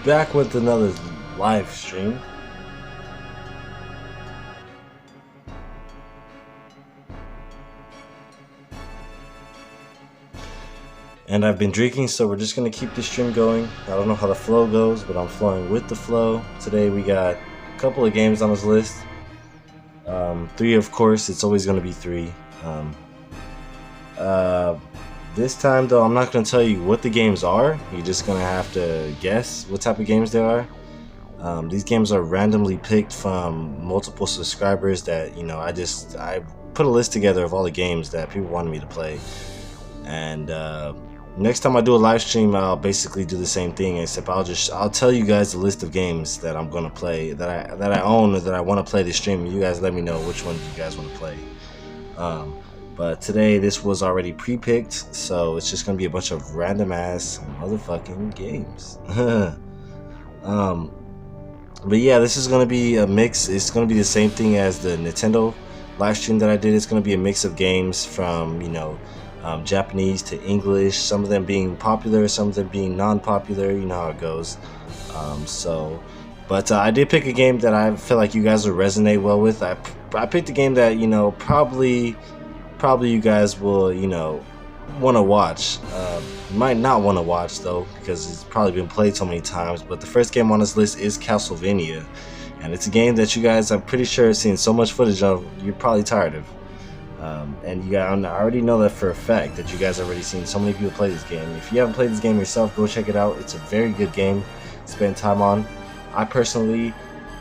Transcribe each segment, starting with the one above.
back with another live stream. And I've been drinking, so we're just gonna keep this stream going. I don't know how the flow goes, but I'm flowing with the flow. Today we got a couple of games on this list. 3, of course, it's always gonna be 3. This time though, I'm not gonna tell you what the games are. You're just gonna have to guess what type of games they are. These games are randomly picked from multiple subscribers that, you know, I put a list together of all the games that people wanted me to play. And next time I do a live stream, I'll basically do the same thing, except I'll tell you guys the list of games that I'm gonna play, that I own, or that I want to play this stream. You guys let me know which ones you guys want to play. But today this was already pre-picked, so it's just gonna be a bunch of random ass motherfucking games. But yeah, this is gonna be a mix. It's gonna be the same thing as the Nintendo live stream that I did. It's gonna be a mix of games from, you know, Japanese to English, some of them being popular, some of them being non-popular. You know how it goes. But I did pick a game that I feel like you guys will resonate well with. I picked a game that, you know, probably you guys will, you know, want to watch. You might not want to watch though, because it's probably been played so many times. But the first game on this list is Castlevania, and it's a game that you guys, I'm pretty sure, have seen so much footage of, you're probably tired of. And you guys, I already know that for a fact that you guys have already seen so many people play this game. If you haven't played this game yourself, go check it out. It's a very good game to spend time on. I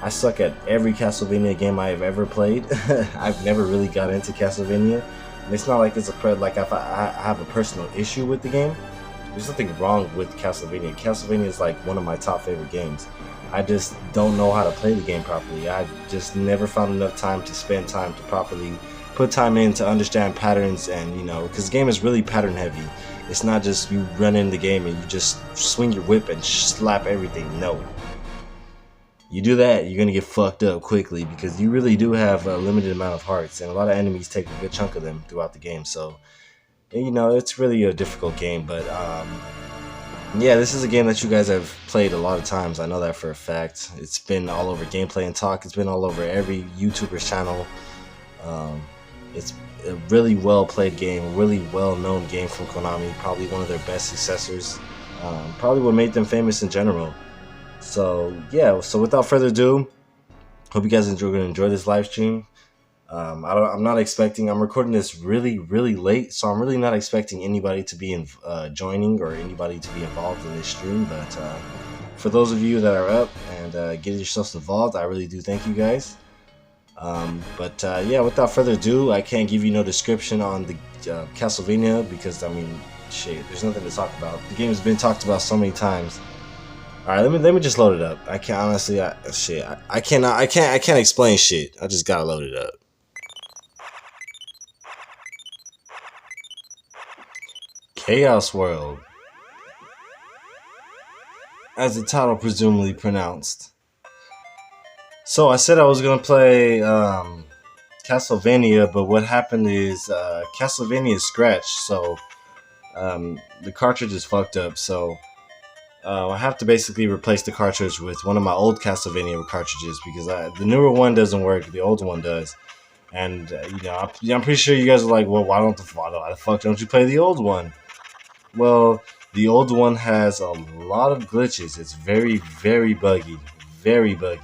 suck at every Castlevania game I have ever played. I've never really got into Castlevania. And it's not like it's if I have a personal issue with the game. There's nothing wrong with Castlevania. Castlevania is like one of my top favorite games. I just don't know how to play the game properly. I've just never found enough time to spend time to properly put time in to understand patterns, and, you know, because the game is really pattern heavy. It's not just you run in the game and you just swing your whip and slap everything. No. You do that, you're gonna get fucked up quickly, because you really do have a limited amount of hearts, and a lot of enemies take a good chunk of them throughout the game. So, you know, it's really a difficult game. But yeah, this is a game that you guys have played a lot of times. I know that for a fact. It's been all over Gameplay and Talk. It's been all over every YouTuber's channel. It's a really well played game, a really well known game from Konami. Probably one of their best successors. Probably what made them famous in general. So yeah, so without further ado, hope you guys are gonna enjoy this live stream. I'm recording this really late, so I'm really not expecting anybody to be joining, or anybody to be involved in this stream. But for those of you that are up and get yourselves involved, I really do thank you guys. Yeah, without further ado, I can't give you no description on the Castlevania, because, I mean, shit, there's nothing to talk about. The game has been talked about so many times. All right, let me just load it up. I can't honestly, I can't explain shit. I just gotta load it up. Chaos World, as the title presumably pronounced. So I said I was gonna play Castlevania, but what happened is Castlevania is scratched, so the cartridge is fucked up. So I have to basically replace the cartridge with one of my old Castlevania cartridges, because the newer one doesn't work, the old one does. And you know, I'm pretty sure you guys are like, well, why the fuck don't you play the old one? Well, the old one has a lot of glitches. It's very buggy, very buggy.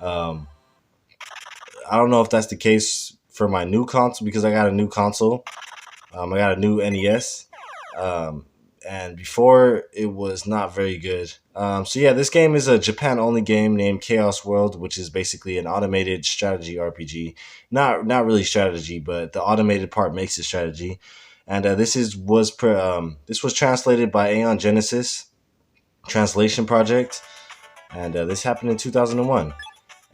I don't know if that's the case for my new console, because I got a new console. I got a new NES. And before, it was not very good. So yeah, this game is a Japan-only game named Chaos World, which is basically an automated strategy RPG. Not really strategy, but the automated part makes it strategy. And this was translated by Aeon Genesis Translation Project, and this happened in 2001.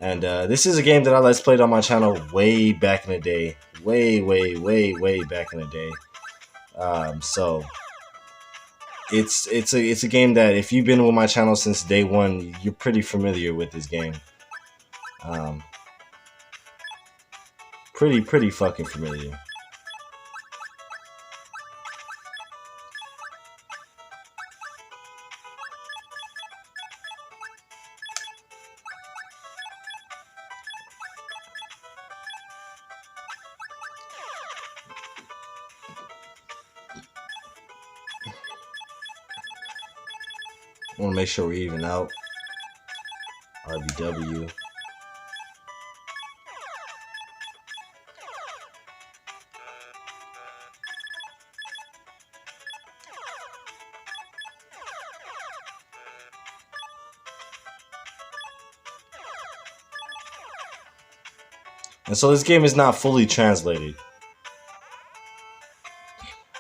And this is a game that I let's played on my channel way back in the day, way back in the day. So it's a game that, if you've been with my channel since day one, you're pretty familiar with this game. Pretty fucking familiar. Want to make sure we're even out. RBW. And so this game is not fully translated.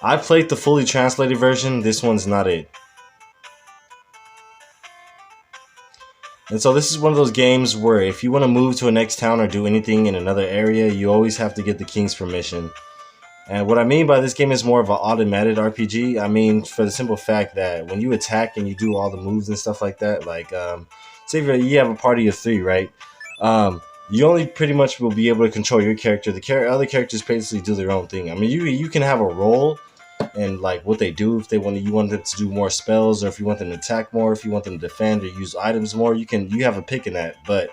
I played the fully translated version. This one's not it. And so this is one of those games where if you want to move to a next town or do anything in another area, you always have to get the king's permission. And what I mean by this game is more of an automated RPG. I mean, for the simple fact that when you attack and you do all the moves and stuff like that, like, say if you have a party of 3, right? You only pretty much will be able to control your character. The other characters basically do their own thing. I mean, you can have a role and like what they do. If you want them to do more spells, or if you want them to attack more, if you want them to defend or use items more, you have a pick in that. But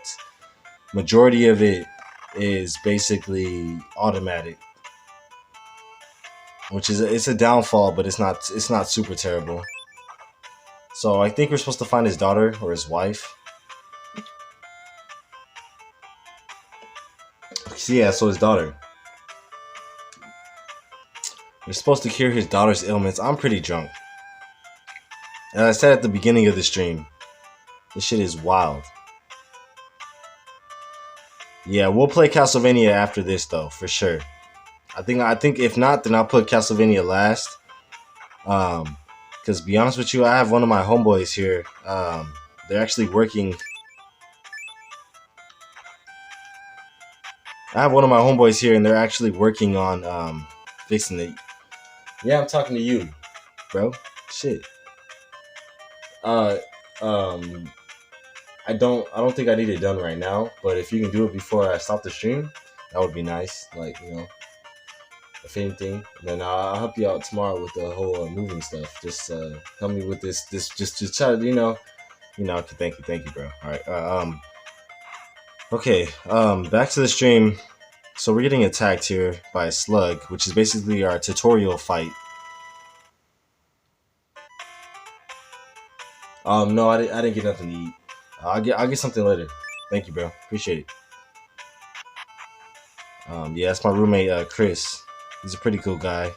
majority of it is basically automatic, which is it's a downfall, but it's not super terrible. So I think we're supposed to find his daughter or his wife. Yeah, so his daughter. We're supposed to cure his daughter's ailments. I'm pretty drunk. As I said at the beginning of the stream, this shit is wild. Yeah, we'll play Castlevania after this though, for sure. I think if not, then I'll put Castlevania last. Because to be honest with you, I have one of my homeboys here. They're actually working. I have one of my homeboys here, and they're actually working on fixing it. Yeah, I'm talking to you, bro. Shit. I don't think I need it done right now, but if you can do it before I stop the stream, that would be nice. Like, you know, if anything, and then I'll help you out tomorrow with the whole moving stuff. Just help me with this. Just try to, you know. Thank you, bro. All right. Okay. Back to the stream. So we're getting attacked here by a slug, which is basically our tutorial fight. No, I didn't get nothing to eat. I'll get something later. Thank you, bro. Appreciate it. Yeah, that's my roommate, Chris. He's a pretty cool guy.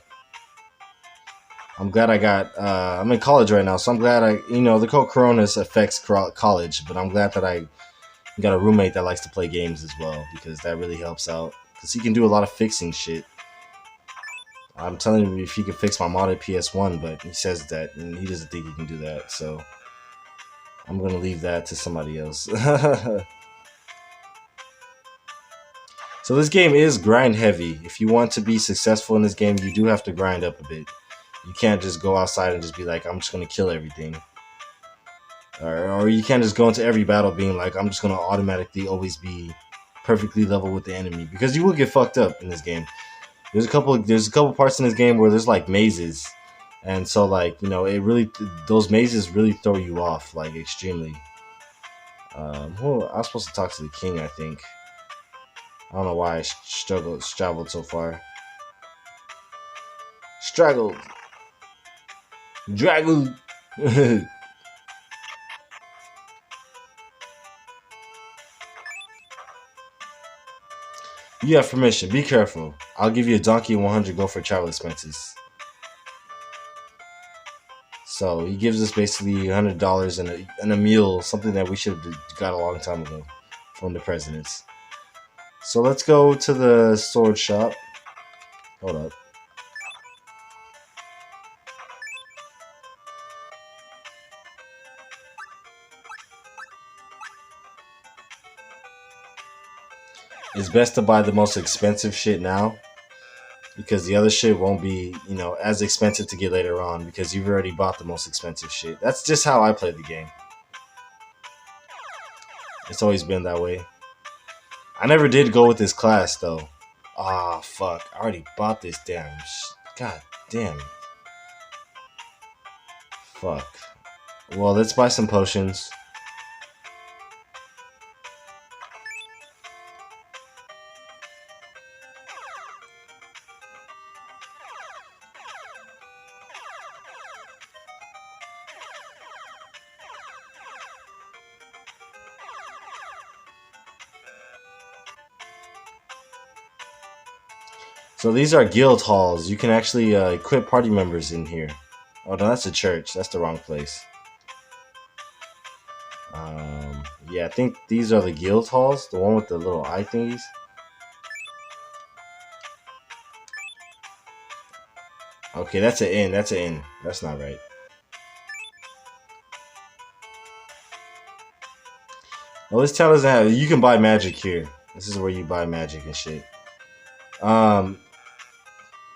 I'm glad I'm in college right now, so I'm glad the whole Corona affects college, but I'm glad that I got a roommate that likes to play games as well, because that really helps out. Because he can do a lot of fixing shit. I'm telling him if he can fix my modded PS1, but he says that, and he doesn't think he can do that, so I'm going to leave that to somebody else. So this game is grind heavy. If you want to be successful in this game, you do have to grind up a bit. You can't just go outside and just be like, I'm just going to kill everything. Or you can't just go into every battle being like, I'm just going to automatically always be perfectly level with the enemy. Because you will get fucked up in this game. There's a couple parts in this game where there's like mazes. And so like, those mazes really throw you off, like extremely. Well, I was supposed to talk to the king, I think. I don't know why I struggled so far. Straggled. Draggled. You have permission. Be careful. I'll give you a donkey and 100 gold for travel expenses. So he gives us basically $100 and a meal, something that we should have got a long time ago from the presidents. So let's go to the sword shop. Hold up. It's best to buy the most expensive shit now, because the other shit won't be, as expensive to get later on, because you've already bought the most expensive shit. That's just how I play the game. It's always been that way. I never did go with this class, though. Ah, fuck. I already bought this damn God damn it. Fuck. Well, let's buy some potions. So these are guild halls. You can actually equip party members in here. Oh no, that's a church. That's the wrong place. Yeah, I think these are the guild halls. The one with the little eye thingies. Okay, that's an inn. That's an inn. That's not right. Well, this town doesn't have. You can buy magic here. This is where you buy magic and shit. Um,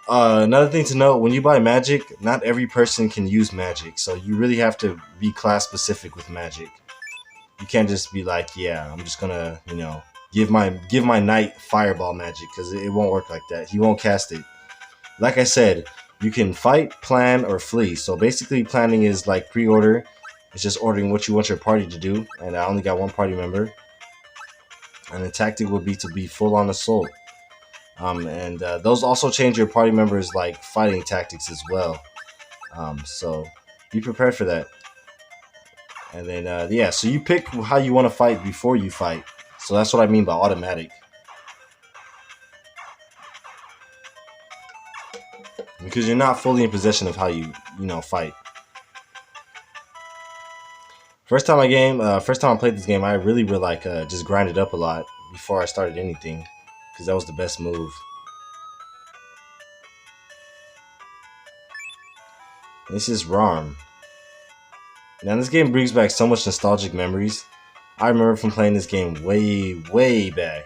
Another thing to note: when you buy magic, not every person can use magic, so you really have to be class specific with magic. You can't just be like, yeah, I'm just gonna, give my knight fireball magic because it won't work like that. He won't cast it. Like I said, you can fight, plan, or flee. So basically, planning is like pre-order. It's just ordering what you want your party to do, and I only got one party member. And the tactic would be to be full on assault. And those also change your party members' like fighting tactics as well. So be prepared for that. And then yeah, so you pick how you want to fight before you fight. So that's what I mean by automatic. Because you're not fully in possession of how you fight. First time I played this game, I really would like just grind it up a lot before I started anything, because that was the best move. This is RARM. Now this game brings back so much nostalgic memories. I remember from playing this game way back.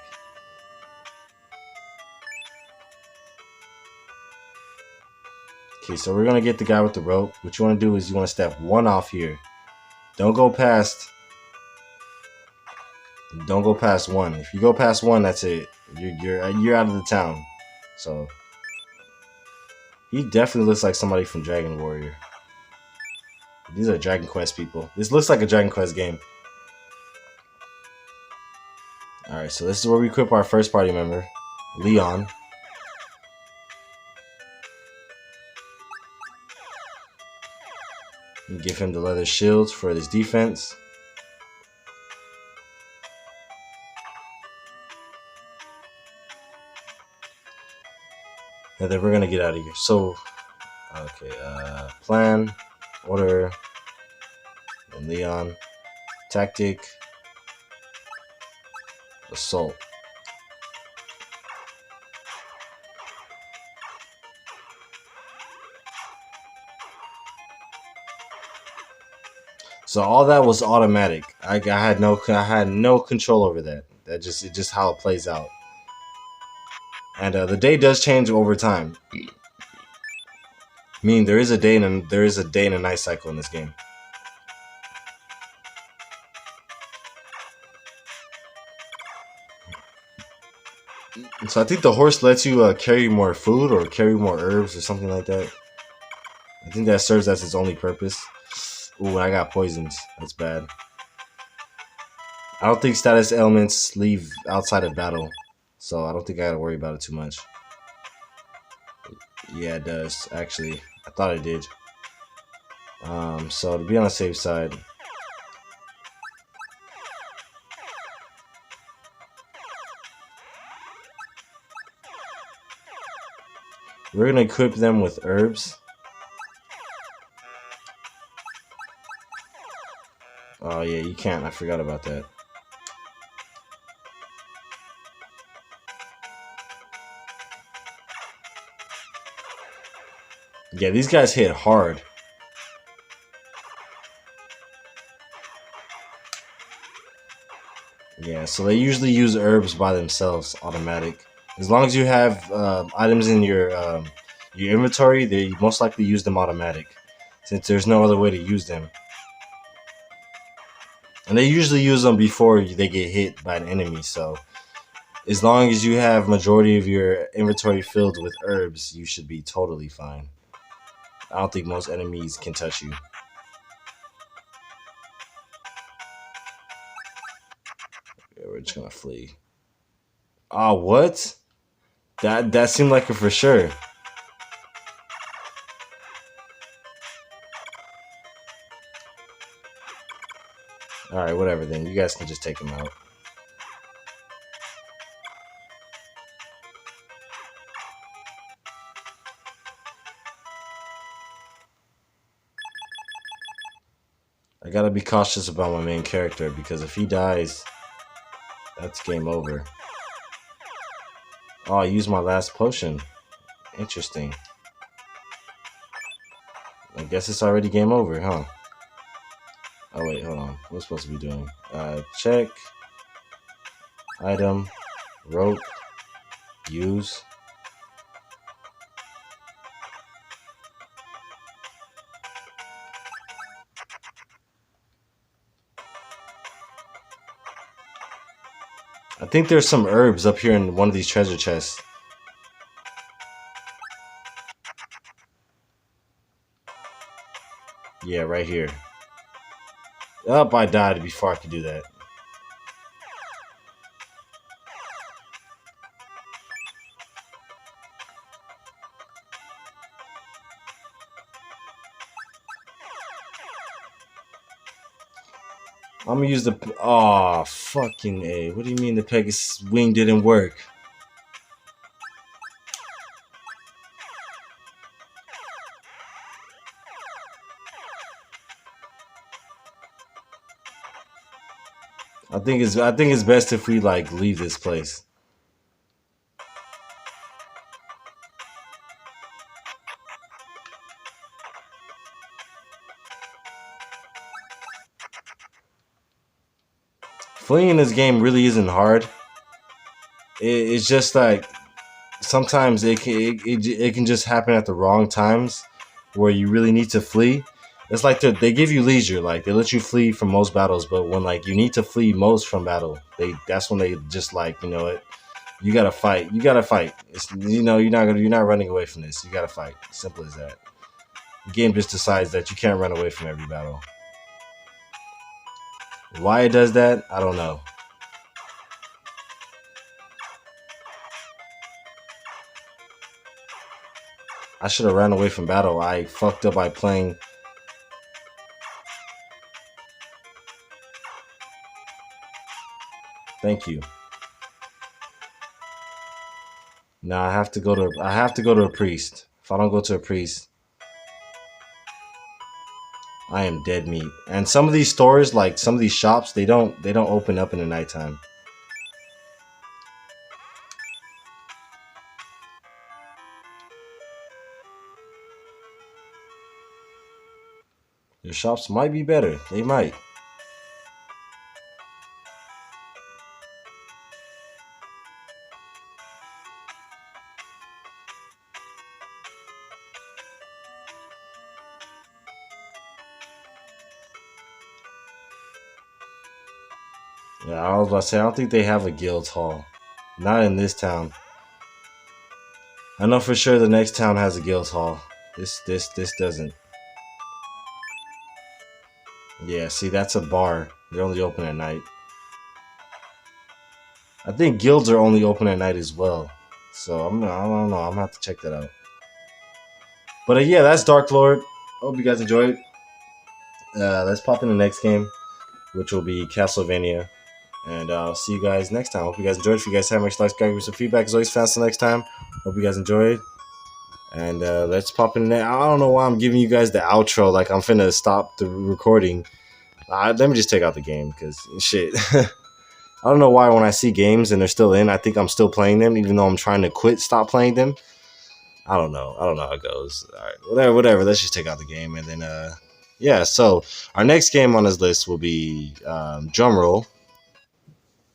Okay, so we're gonna get the guy with the rope. What you want to do is you want to step one off here. Don't go past one. If you go past one, that's it. You're out of the town. So he definitely looks like somebody from Dragon Warrior. These are Dragon Quest people. This looks like a Dragon Quest game. Alright, so this is where we equip our first party member, Leon. We give him the leather shields for his defense. And then we're gonna get out of here. So, okay, plan, order, and Leon, tactic, assault. So all that was automatic. I had no control over that. It's just how it plays out. And the day does change over time. Meaning there is a day and a night cycle in this game. So I think the horse lets you carry more food or carry more herbs or something like that. I think that serves as its only purpose. Ooh, I got poisoned. That's bad. I don't think status elements leave outside of battle, so I don't think I gotta worry about it too much. Yeah, it does, actually. I thought it did. So to be on the safe side, we're gonna equip them with herbs. Oh yeah, you can't. I forgot about that. Yeah, these guys hit hard. Yeah, so they usually use herbs by themselves, automatic. As long as you have items in your inventory, they most likely use them automatic, since there's no other way to use them. And they usually use them before they get hit by an enemy, so as long as you have majority of your inventory filled with herbs, you should be totally fine. I don't think most enemies can touch you. Yeah, we're just gonna flee. Ah, what? That seemed like it for sure. Alright, whatever then. You guys can just take him out. gotta be cautious about my main character because if he dies, that's game over. Oh, I used my last potion. Interesting. I guess it's already game over, huh? Oh wait, hold on. What's supposed to be doing? Check. Item. Rope. Use. I think there's some herbs up here in one of these treasure chests. Yeah, right here. Up, I died before I could do that. I'm gonna use the. Oh, fucking A. What do you mean the Pegasus wing didn't work? I think it's best if we like leave this place. Fleeing in this game really isn't hard. It's just like sometimes it can just happen at the wrong times where you really need to flee. It's like they give you leisure, like they let you flee from most battles, but when like you need to flee most from battle, that's when they just like, you know what, you gotta fight. You gotta fight. It's, you know, you're not running away from this. You gotta fight. Simple as that. The game just decides that you can't run away from every battle. Why it does that, I don't know. I should have ran away from battle. I fucked up by playing. Thank you. Now I have to go to a priest. If I don't go to a priest, I am dead meat. And some of these stores, like some of these shops, they don't open up in the nighttime. Your shops might be better. They might. Yeah, I was about to say I don't think they have a guild hall. Not in this town. I know for sure the next town has a guild hall. This doesn't. Yeah, see that's a bar. They're only open at night. I think guilds are only open at night as well. So I don't know. I'm gonna have to check that out. But yeah, that's Dark Lord. Hope you guys enjoyed. Let's pop in the next game, which will be Castlevania. And I'll see you guys next time. Hope you guys enjoyed. If you guys have much like, give me some feedback. As always, fast next time. Hope you guys enjoyed. And let's pop in there. I don't know why I'm giving you guys the outro. Like I'm finna stop the recording. Let me just take out the game because shit. I don't know why when I see games and they're still in, I think I'm still playing them, even though I'm trying to stop playing them. I don't know. I don't know how it goes. All right, whatever. Let's just take out the game and then yeah. So our next game on this list will be drum roll.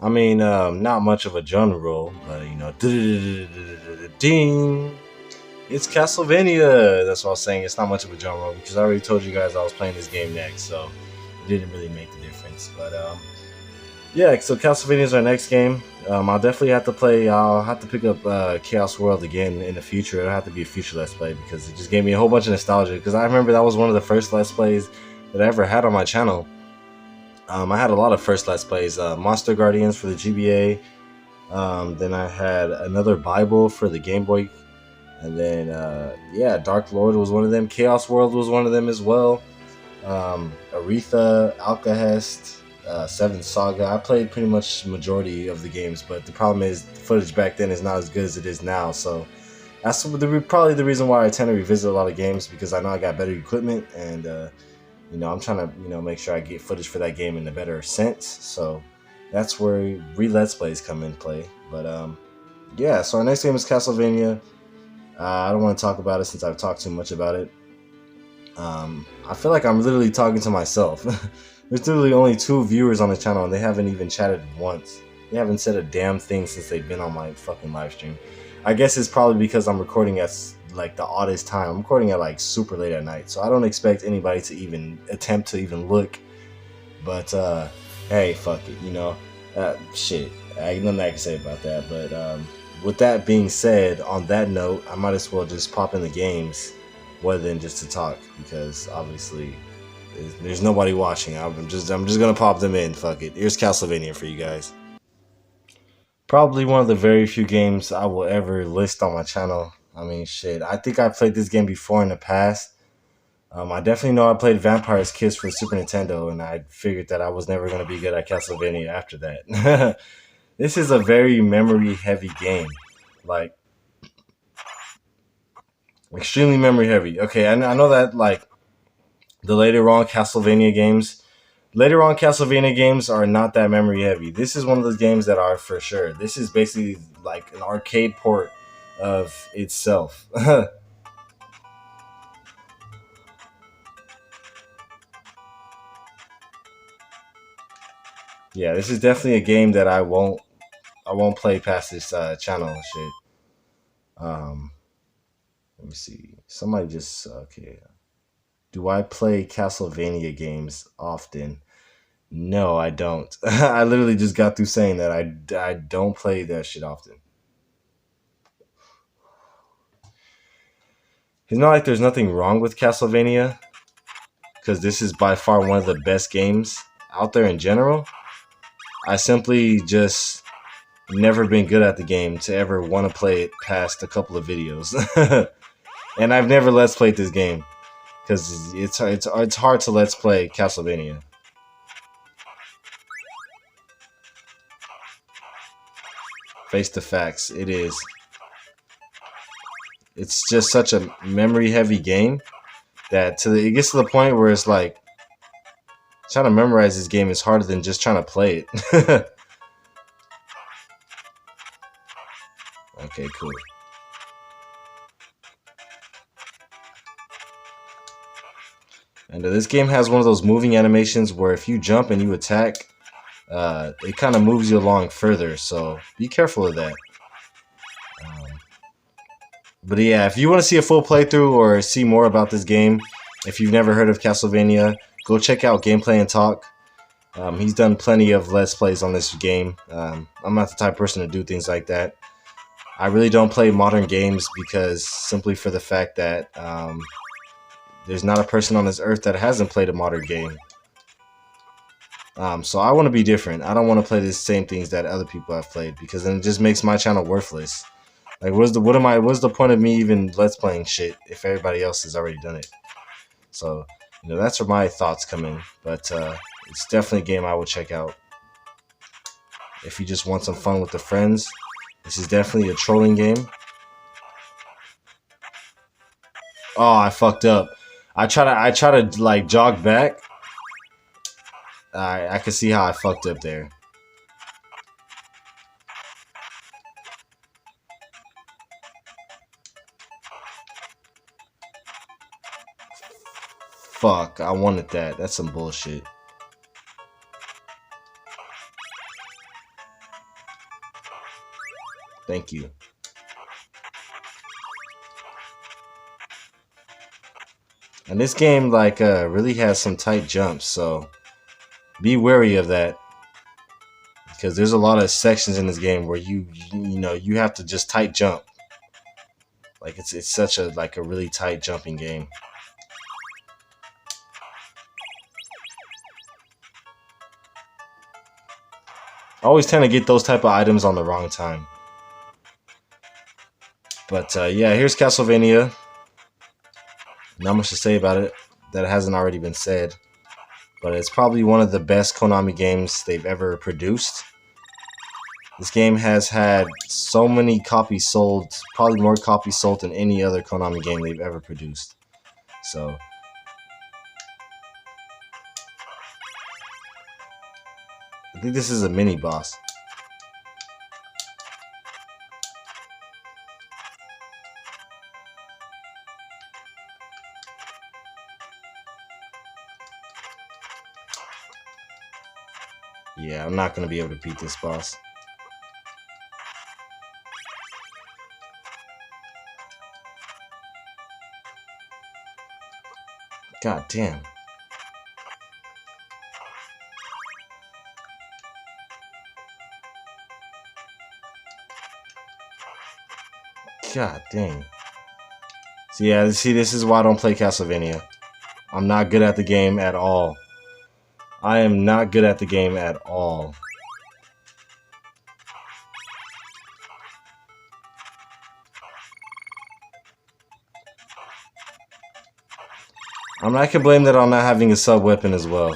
I mean, not much of a drum roll, but you know, ding. It's Castlevania. That's what I was saying. It's not much of a drum roll because I already told you guys I was playing this game next, so it didn't really make the difference. But yeah, so Castlevania is our next game. I'll definitely have to play. I'll have to pick up Chaos World again in the future. It'll have to be a future Let's Play because it just gave me a whole bunch of nostalgia. Because I remember that was one of the first Let's Plays that I ever had on my channel. I had a lot of first Let's Plays. Monster Guardians for the GBA. Then I had another Bible for the Game Boy. And then, yeah, Dark Lord was one of them. Chaos World was one of them as well. Aretha, Alcahest, Seven Saga. I played pretty much majority of the games, but the problem is the footage back then is not as good as it is now. So that's probably the reason why I tend to revisit a lot of games because I know I got better equipment and you know, I'm trying to, you know, make sure I get footage for that game in a better sense. So that's where Let's Plays come in play. But yeah, so our next game is Castlevania. I don't want to talk about it since I've talked too much about it. I feel like I'm literally talking to myself. There's literally only 2 viewers on the channel and they haven't even chatted once. They haven't said a damn thing since they've been on my fucking live stream. I guess it's probably because I'm recording at like the oddest time. I'm recording at like super late at night, so I don't expect anybody to even attempt to even look. But hey, fuck it, you know. Shit, I ain't nothing I can say about that. But with that being said, on that note, I might as well just pop in the games rather than just to talk, because obviously there's nobody watching. I'm just gonna pop them in. Fuck it. Here's Castlevania for you guys. Probably one of the very few games I will ever list on my channel. I mean, shit. I think I played this game before in the past. I definitely know I played Vampire's Kiss for Super Nintendo, and I figured that I was never going to be good at Castlevania after that. This is a very memory-heavy game. Like, extremely memory-heavy. Okay, I know that, like, the later on Castlevania games are not that memory heavy. This is one of those games that are for sure. This is basically like an arcade port of itself. Yeah, this is definitely a game that I won't play past this channel and shit. Um, Let me see. Somebody just okay. Do I play Castlevania games often? No, I don't. I literally just got through saying that I don't play that shit often. It's not like there's nothing wrong with Castlevania, because this is by far one of the best games out there in general. I simply just never been good at the game to ever want to play it past a couple of videos. And I've never let's played this game because it's hard to let's play Castlevania. Face the facts, it is. It's just such a memory heavy game that it gets to the point where it's like trying to memorize this game is harder than just trying to play it. Okay, cool. And this game has one of those moving animations where if you jump and you attack, it kind of moves you along further, so be careful of that. But yeah, if you want to see a full playthrough or see more about this game, if you've never heard of Castlevania, go check out Gameplay and Talk. He's done plenty of Let's Plays on this game. I'm not the type of person to do things like that. I really don't play modern games because simply for the fact that there's not a person on this earth that hasn't played a modern game. So I want to be different. I don't want to play the same things that other people have played, because then it just makes my channel worthless. Like, what's the point of me even let's playing shit if everybody else has already done it? So, you know, that's where my thoughts come in. But it's definitely a game I would check out if you just want some fun with the friends. This is definitely a trolling game. Oh, I fucked up. I try to like jog back. I can see how I fucked up there. Fuck, I wanted that. That's some bullshit. Thank you. And this game like really has some tight jumps, so be wary of that, because there's a lot of sections in this game where you know you have to just tight jump. Like it's such a really tight jumping game. I always tend to get those type of items on the wrong time. But yeah, here's Castlevania. Not much to say about it that hasn't already been said. But it's probably one of the best Konami games they've ever produced. This game has had so many copies sold, probably more copies sold than any other Konami game they've ever produced. So, I think this is a mini boss. Yeah, I'm not gonna be able to beat this boss. God damn. God dang. So yeah, see, this is why I don't play Castlevania. I'm not good at the game at all. I am not good at the game at all. I mean, I can blame that on not having a sub weapon as well.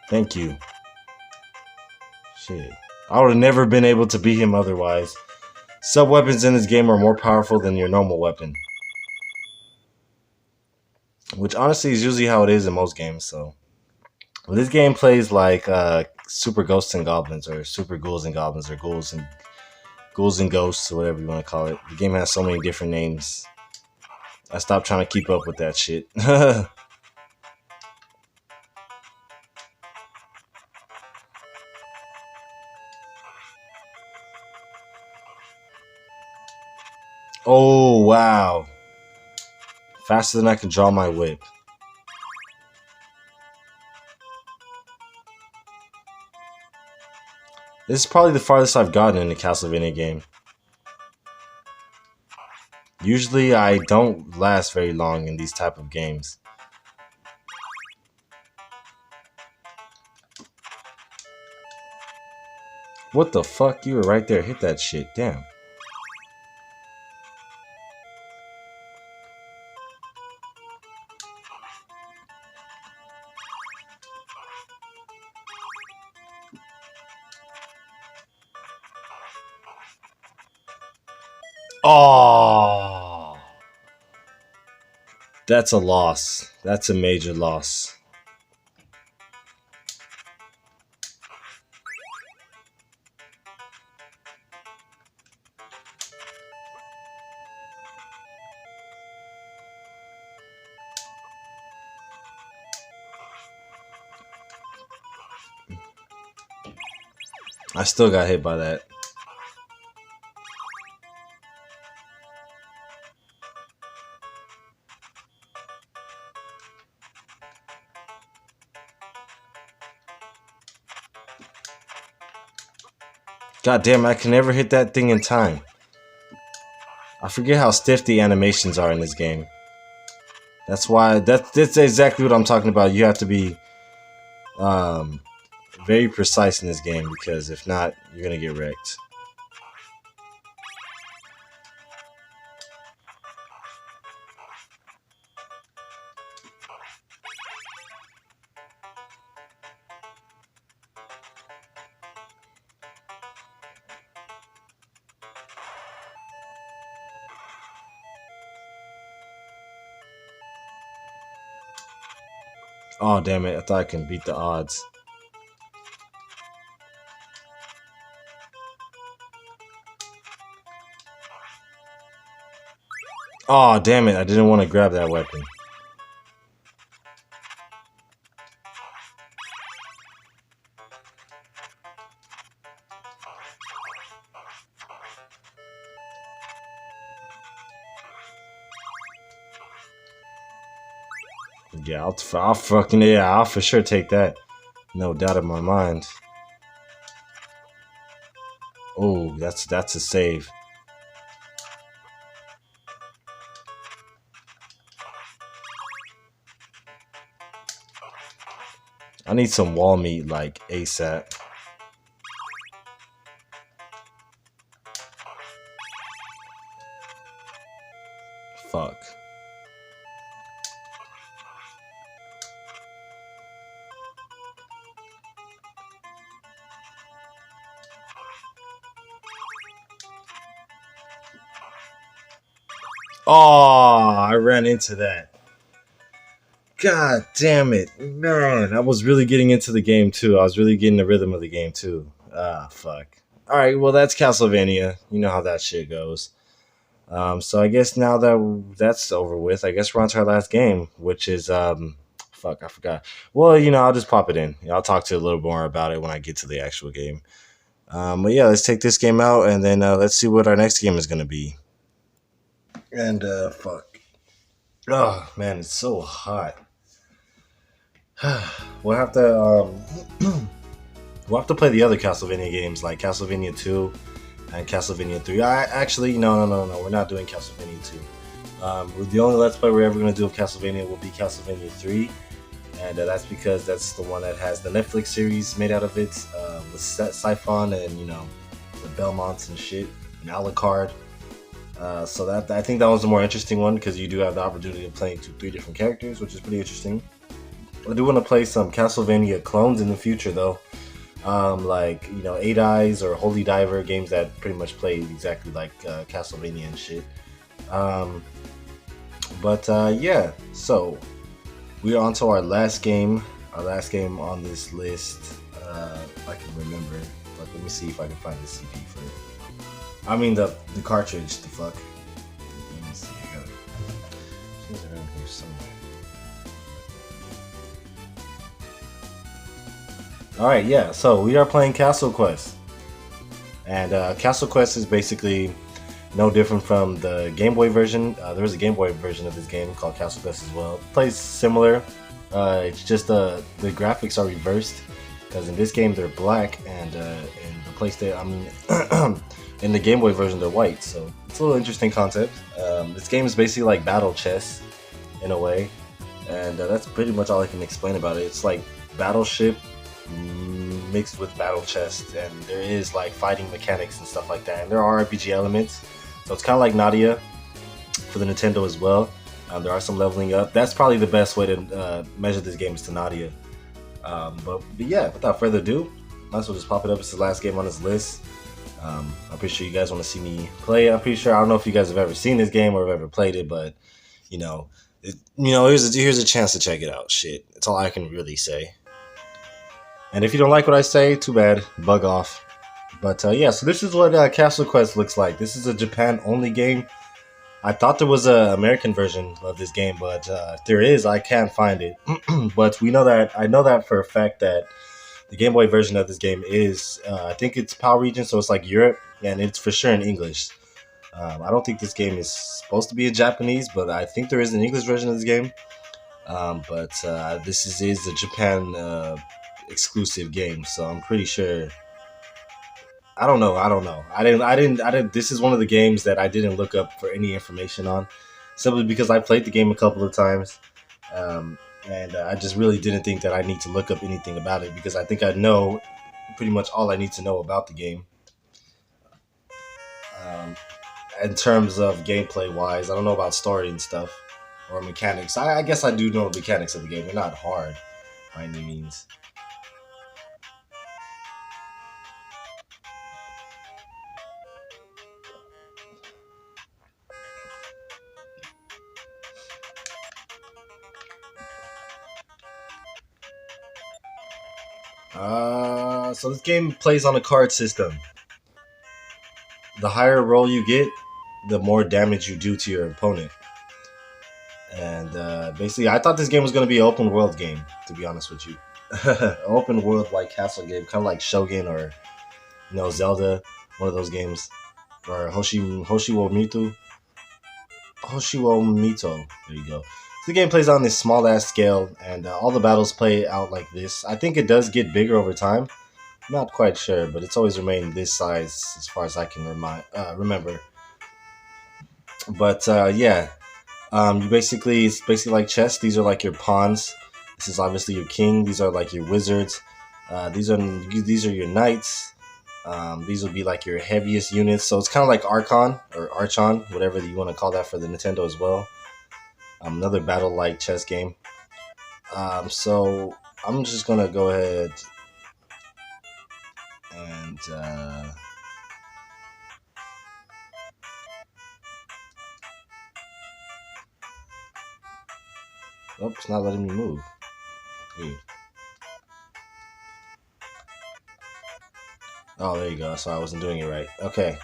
Thank you. Shit. I would have never been able to beat him otherwise. Sub weapons in this game are more powerful than your normal weapon. Which honestly is usually how it is in most games, so. This game plays like Super Ghosts and Goblins, or Super Ghouls and Goblins, or Ghouls and Ghosts, or whatever you want to call it. The game has so many different names. I stopped trying to keep up with that shit. Oh, wow. Faster than I can draw my whip. This is probably the farthest I've gotten in a Castlevania game. Usually I don't last very long in these type of games. What the fuck? You were right there. Hit that shit. Damn. Oh, that's a loss. That's a major loss. I still got hit by that. God damn, I can never hit that thing in time. I forget how stiff the animations are in this game. That's why, that's exactly what I'm talking about. You have to be very precise in this game, because if not, you're gonna get wrecked. Oh, damn it. I thought I can beat the odds. Oh, damn it. I didn't want to grab that weapon. Yeah, I'll fucking, yeah, I'll for sure take that. No doubt in my mind. Oh, that's a save. I need some wall meat like ASAP. Fuck. Oh, I ran into that. God damn it. Man, I was really getting into the game too. I was really getting the rhythm of the game too. Ah, fuck. Alright, well, that's Castlevania. You know how that shit goes. So I guess now that that's over with, I guess we're on to our last game, which is fuck, I forgot. Well, I'll just pop it in. I'll talk to you a little more about it when I get to the actual game. But yeah, let's take this game out and then let's see what our next game is gonna be. And fuck, oh man, it's so hot. we'll have to we'll have to play the other Castlevania games like Castlevania 2 and Castlevania 3. I actually no, we're not doing Castlevania 2. The only Let's Play we're ever going to do of Castlevania will be Castlevania 3, and that's because that's the one that has the Netflix series made out of it, with Siphon and the Belmonts and shit, and Alucard. So that I think that was the more interesting one because you do have the opportunity of playing three different characters, which is pretty interesting. I do want to play some Castlevania clones in the future though, like Eight Eyes or Holy Diver, games that pretty much play exactly like Castlevania and shit. But yeah, so we're on to our last game on this list. If I can remember, but let me see if I can find the CP for it. I mean the cartridge. The fuck. Let me see. I got it. She's around here somewhere. All right, yeah. So we are playing Castle Quest, and Castle Quest is basically no different from the Game Boy version. There was a Game Boy version of this game called Castle Quest as well. It plays similar. It's just the graphics are reversed because in this game they're black, and in the PlayStation, in the Game Boy version they're white. So it's a little interesting concept. This game is basically like battle chess in a way, and that's pretty much all I can explain about it. It's like Battleship mixed with battle chess, and there is like fighting mechanics and stuff like that, and there are RPG elements. So it's kind of like Nadia for the Nintendo as well. There are some leveling up. That's probably the best way to measure this game is to Nadia. But yeah, without further ado, might as well just pop it up. It's the last game on this list. I'm pretty sure you guys want to see me play it. I'm pretty sure, I don't know if you guys have ever seen this game or have ever played it, but here's a chance to check it out. Shit, that's all I can really say. And if you don't like what I say, too bad. Bug off. But yeah, so this is what Castle Quest looks like. This is a Japan-only game. I thought there was an American version of this game, but if there is, I can't find it. But I know that for a fact that the Game Boy version of this game is, I think it's PAL region, so it's like Europe, and it's for sure in English. I don't think this game is supposed to be in Japanese, but I think there is an English version of this game. But this is a Japan exclusive game, so I'm pretty sure. I don't know. I didn't. This is one of the games that I didn't look up for any information on, simply because I played the game a couple of times, and I just really didn't think that I need to look up anything about it because I think I know pretty much all I need to know about the game. Um, in terms of gameplay wise, I don't know about story and stuff or mechanics. I guess I do know the mechanics of the game. They're not hard by any means. So this game plays on a card system. The higher roll you get, the more damage you do to your opponent. And basically, I thought this game was going to be an open world game, to be honest with you. Open world like castle game, kind of like Shogun or Zelda, one of those games, or Hoshiwo Mito. There you go. So the game plays on this small ass scale, and all the battles play out like this. I think it does get bigger over time. I'm not quite sure, but it's always remained this size as far as I can remember. But yeah, it's basically like chess. These are like your pawns. This is obviously your king. These are like your wizards. These are your knights. These will be like your heaviest units. So it's kind of like Archon or Archon, whatever you want to call that for the Nintendo as well. Another battle-like chess game. So I'm just gonna go ahead and oh, it's not letting me move. Weird. Oh, there you go. So I wasn't doing it right. Okay.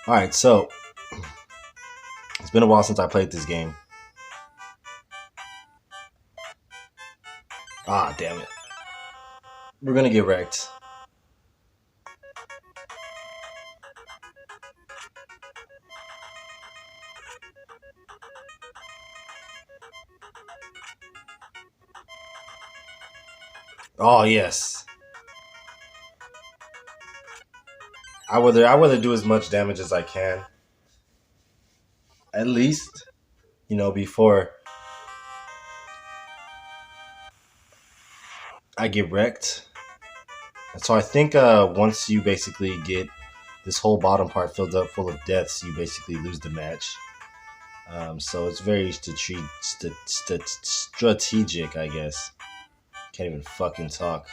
All right. So it's been a while since I played this game. Ah, damn it. We're gonna get wrecked. Oh yes. I rather do as much damage as I can. At least, before I get wrecked. And so I think once you basically get this whole bottom part filled up full of deaths, you basically lose the match. So it's very strategic, I guess. Can't even fucking talk.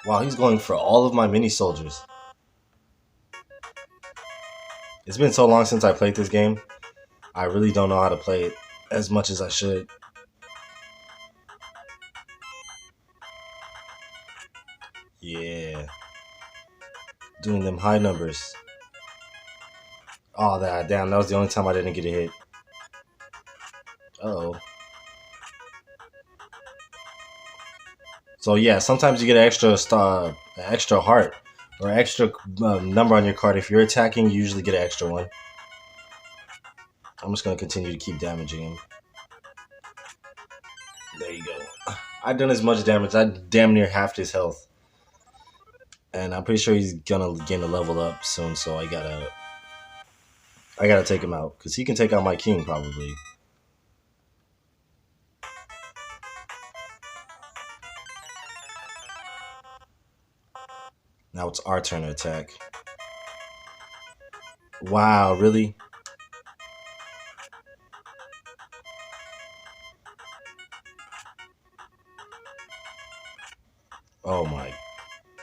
Wow, he's going for all of my mini soldiers. It's been so long since I played this game. I really don't know how to play it as much as I should. Yeah. Doing them high numbers. Oh, damn, that was the only time I didn't get a hit. Uh-oh. So yeah, sometimes you get an extra heart, or extra number on your card. If you're attacking, you usually get an extra one. I'm just gonna continue to keep damaging him. There you go. I've done as much damage. I damn near halved his health, and I'm pretty sure he's gonna gain a level up soon. So I gotta take him out because he can take out my king probably. Now it's our turn to attack. Wow, really? Oh my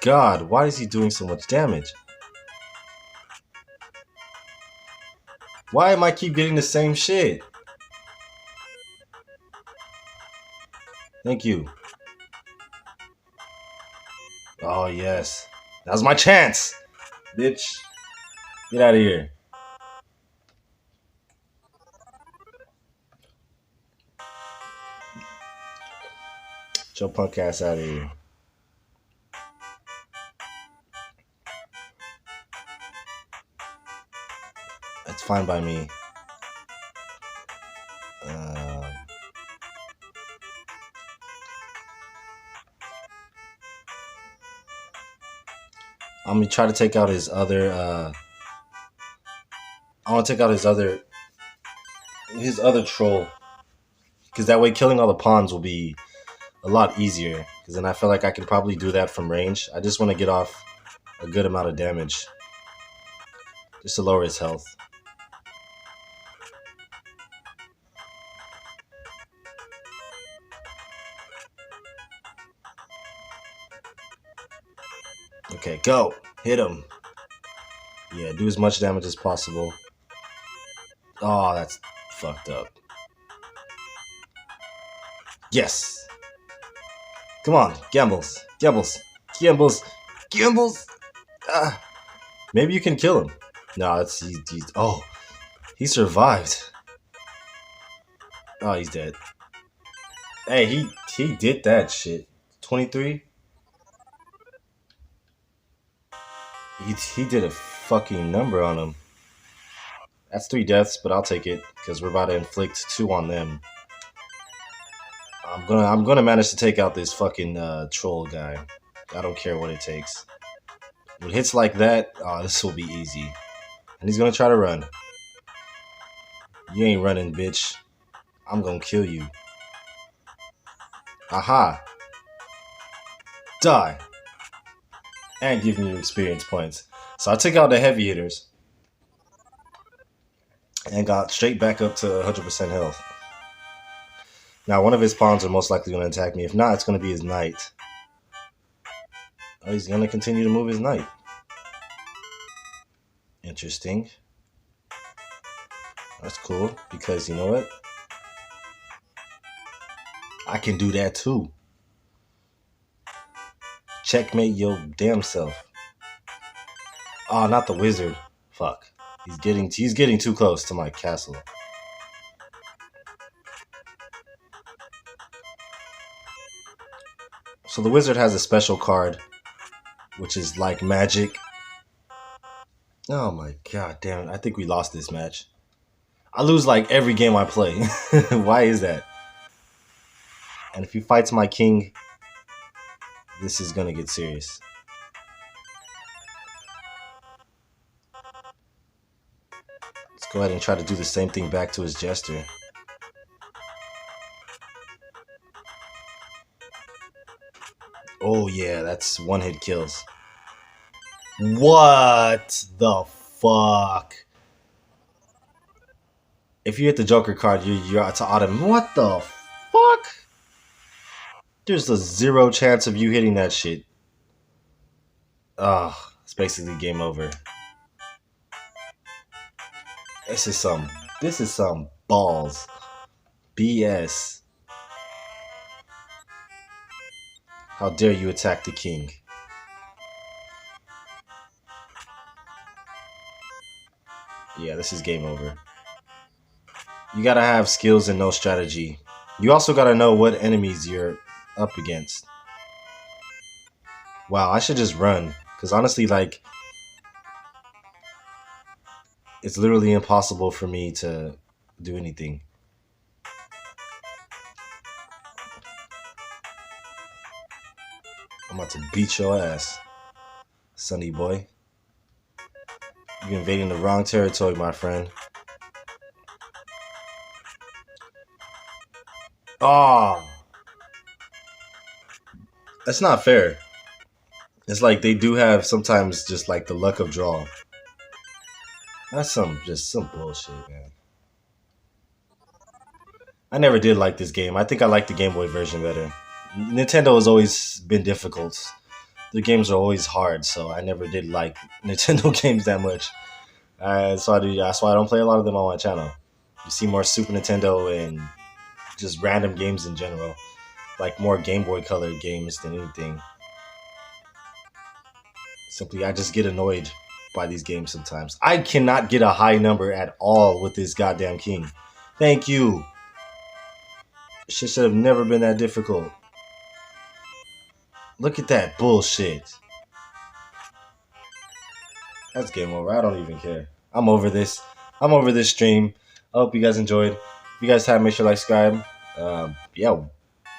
god, why is he doing so much damage? Why am I keep getting the same shit? Thank you. Oh yes. That was my chance! Bitch. Get out of here. Get your punk ass out of here. That's fine by me. I'm gonna try to take out his other. I want to take out his other troll, because that way killing all the pawns will be a lot easier. Because then I feel like I can probably do that from range. I just want to get off a good amount of damage, just to lower his health. Okay, go. Hit him. Yeah, do as much damage as possible. Oh, that's fucked up. Yes. Come on, gambles. Gambles. Gambles. Gambles. Ah. Maybe you can kill him. No, oh, he survived. Oh, he's dead. Hey, he did that shit. 23? He did a fucking number on him. That's 3 deaths, but I'll take it because we're about to inflict 2 on them. I'm gonna manage to take out this fucking troll guy. I don't care what it takes. With hits like that, oh, this will be easy. And he's gonna try to run. You ain't running, bitch. I'm gonna kill you. Aha! Die! and giving you experience points. So I took out the heavy hitters and got straight back up to 100% health. Now, one of his pawns are most likely going to attack me. If not, it's going to be his knight. Oh, he's going to continue to move his knight. Interesting. That's cool, because you know what? I can do that too. Checkmate your damn self. Oh, not the wizard. Fuck. He's getting too close to my castle. So the wizard has a special card, which is like magic. Oh my god, damn it. I think we lost this match. I lose like every game I play. Why is that? And if he fights my king, this is gonna get serious. Let's go ahead and try to do the same thing back to his jester. Oh yeah, that's one-hit kills. What the fuck? If you hit the Joker card, you're out to autumn. What the fuck? There's a 0 chance of you hitting that shit. Ugh, it's basically game over. This is some balls. BS. How dare you attack the king? Yeah, this is game over. You gotta have skills and no strategy. You also gotta know what enemies you're up against. Wow, I should just run. Because honestly, like, it's literally impossible for me to do anything. I'm about to beat your ass, sonny boy. You're invading the wrong territory, my friend. Oh, that's not fair. It's like they do have sometimes just like the luck of draw. That's some bullshit, man. I never did like this game. I think I like the Game Boy version better. Nintendo has always been difficult. The games are always hard, so I never did like Nintendo games that much. That's why I don't play a lot of them on my channel. You see more Super Nintendo and just random games in general, like more Game Boy Color games than anything. Simply, I just get annoyed by these games sometimes. I cannot get a high number at all with this goddamn king. Thank you. Shit should have never been that difficult. Look at that bullshit. That's game over. I don't even care. I'm over this. I'm over this stream. I hope you guys enjoyed. If you guys have, make sure to like, subscribe. Yeah,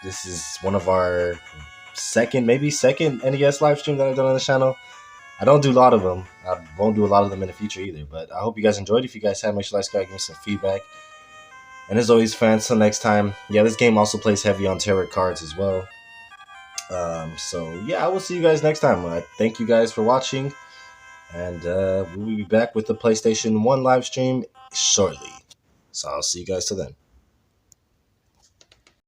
this is one of our maybe second NES live stream that I've done on the channel. I don't do a lot of them. I won't do a lot of them in the future either. But I hope you guys enjoyed. If you guys have, make sure to like, subscribe, give me some feedback. And as always, fans, till next time. Yeah, this game also plays heavy on tarot cards as well. So yeah, I will see you guys next time. Thank you guys for watching. And we'll be back with the PlayStation 1 live stream shortly. So I'll see you guys till then.